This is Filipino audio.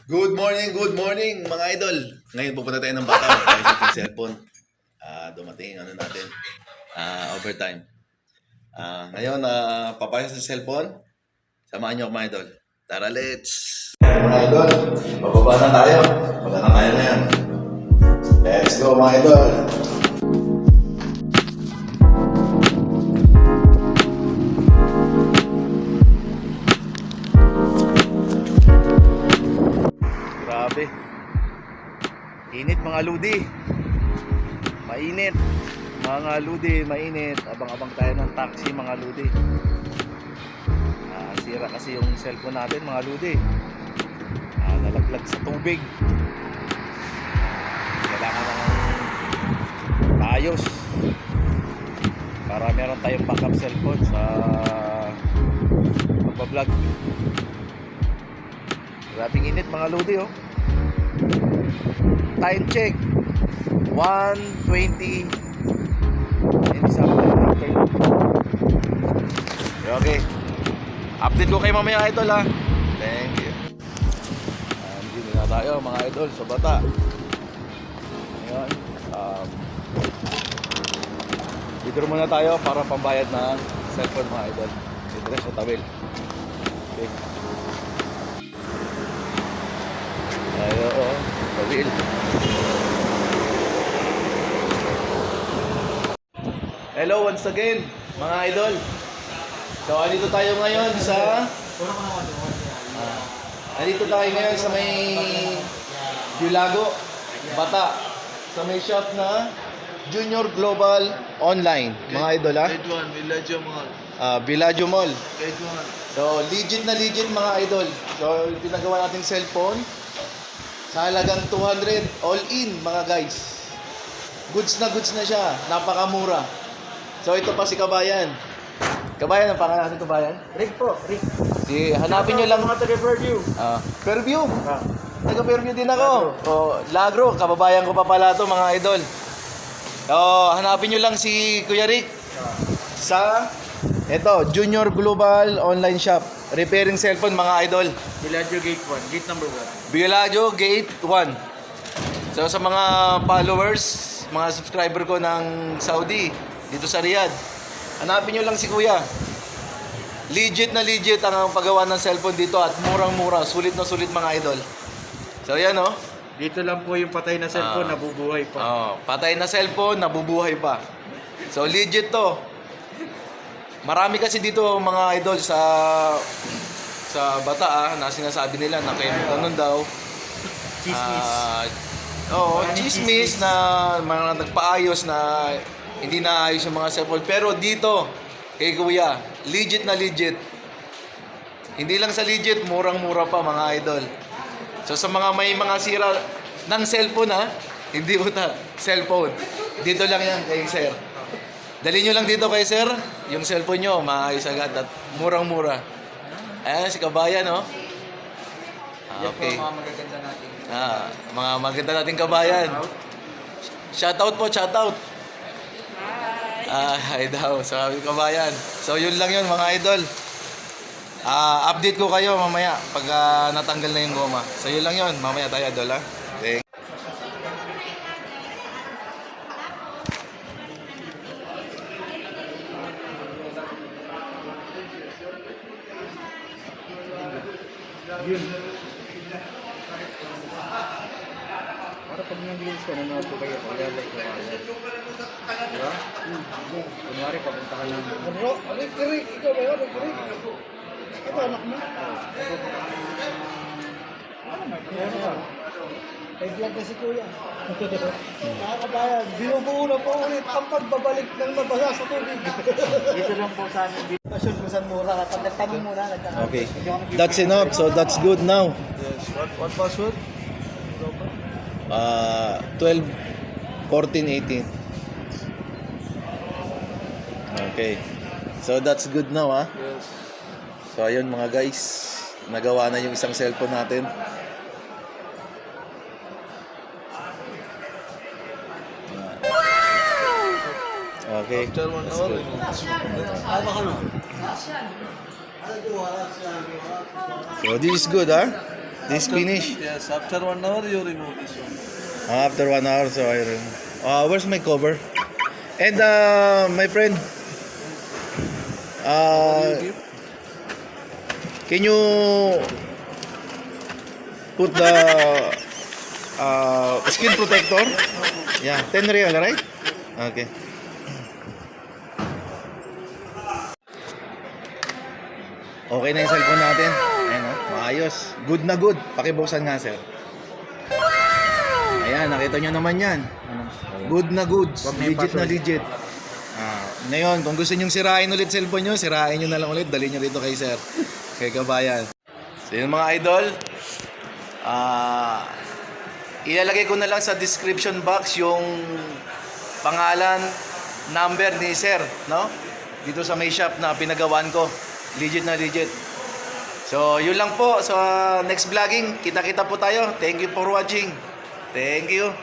Good morning mga idol. Ngayon pupunta tayo ng Bataw tayo sa ating cellphone. Dumating ano natin. Overtime. Ngayon papayos sa cellphone. Samahan niyo ako mga idol. Tara, let's. Mga idol, bababa na tayo. Wala na tayo ngayon. Let's go mga idol. Grabe. Init mga ludi. Mainit. Mga ludi, mainit. Abang-abang tayo ng taxi mga ludi. Sira kasi yung cellphone natin mga ludi. Nalaglag sa tubig. Kailangan ng paayos para meron tayong backup cellphone sa pagbablog. Grabing init mga lodi oh. Time check 1:20 and something after. Okay. Update ko kayo mamaya idol ha. Thank you. Hindi na tayo mga idol sa Bata. Ngayon withdraw muna tayo para pambayad ng cellphone mga idol. Withdraw sa tawil. Okay. Ayo, tawil. Hello once again mga idol. So andito tayo ngayon sa sa may Dilago, Bata. Sa may shop na Junior Global Online. Mga idol ha? Grade 1, Villaggio Mall. Villaggio Mall. Grade 1. So legit na legit mga idol. So pinagawa nating cellphone sa halagang 200 all in mga guys. Goods na siya. Napakamura. So ito pa si Kabayan. Kabayan, ang pangalan natin Kabayan? Rick po, Rick. Hanapin nyo lang. Mga taga-Fairview. Fairview. Taga-Fairview din ako. Lagro, kababayan ko pa pala to mga idol. Hanapin nyo lang si Kuya Rick sa Junior Global Online Shop. Repairing cellphone mga idol. Villaggio Gate 1, gate number 1. Villaggio Gate 1. So sa mga followers, mga subscriber ko ng Saudi, dito sa Riyadh, hanapin nyo lang si Kuya. Legit na legit ang paggawa ng cellphone dito at murang-mura, sulit na sulit mga idol. So yan oh. Dito lang po yung patay na cellphone, nabubuhay pa. Patay na cellphone, nabubuhay pa. So legit to. Marami kasi dito mga idol sa Bata na sinasabi nila na kayo ganun daw. Chismis. Chismis na mga nagpaayos na hindi naayos yung mga cellphone. Pero dito, kay Kuya, legit na legit. Hindi lang sa legit, murang-mura pa mga idol. So sa mga may mga sira ng cellphone hindi cellphone. Dito lang yan kay Sir. Dali nyo lang dito kay Sir, yung cellphone nyo, maayos agad at murang-mura. Ayan, si Kabayan, no? Okay. Yan po mga magaganda natin. Mga maganda nating Kabayan. Shoutout po, shoutout. Hi daw, sabi Kabayan. So yun lang yun mga idol. Update ko kayo mamaya pag natanggal na yung goma. So yun lang yun, mamaya tayo idol ha. Thank. Yun. Para pag nag-release ka, nanood ko kayo, pag-like ko kayo. Diba? Kunwari, papunta ka lang. Rick, ikaw ba yun? Rick? Ito, anak mo? Ano ba? May vlog na si Kuya. Nakakabayan, binubuo na po ulit ang pagbabalik ng nabasa sa tubig. Dito lang po sa amin. Pasyon ko sa mura, nagtanong muna. Okay. That's enough. So that's good now. Yes. What password? 12, 14, 18. Okay. So that's good now Yes. So ayun mga guys, nagawa na yung isang cellphone natin. Okay. After 1 hour. So this is good This finish. Yes, after 1 hour you remove this one. After 1 hour, so I where's my cover? And my friend, can you put the skin protector? Yeah, 10 real, right? Okay. Okay na yung cellphone natin. Ayan, maayos. Good na good. Pakibuksan nga, sir. Ayan, nakita nyo naman yan. Good na good. Legit na legit. Ngayon, kung gusto nyo sirain ulit cellphone nyo, sirain nyo na lang ulit. Dali nyo rito kay sir. Kay Kabayan. So yun mga idol. Ilalagay ko na lang sa description box yung pangalan, number ni sir, no? Dito sa may shop na pinagawan ko. Legit na legit. So, yun lang po. Sa next vlogging, kita-kita po tayo. Thank you for watching. Thank you.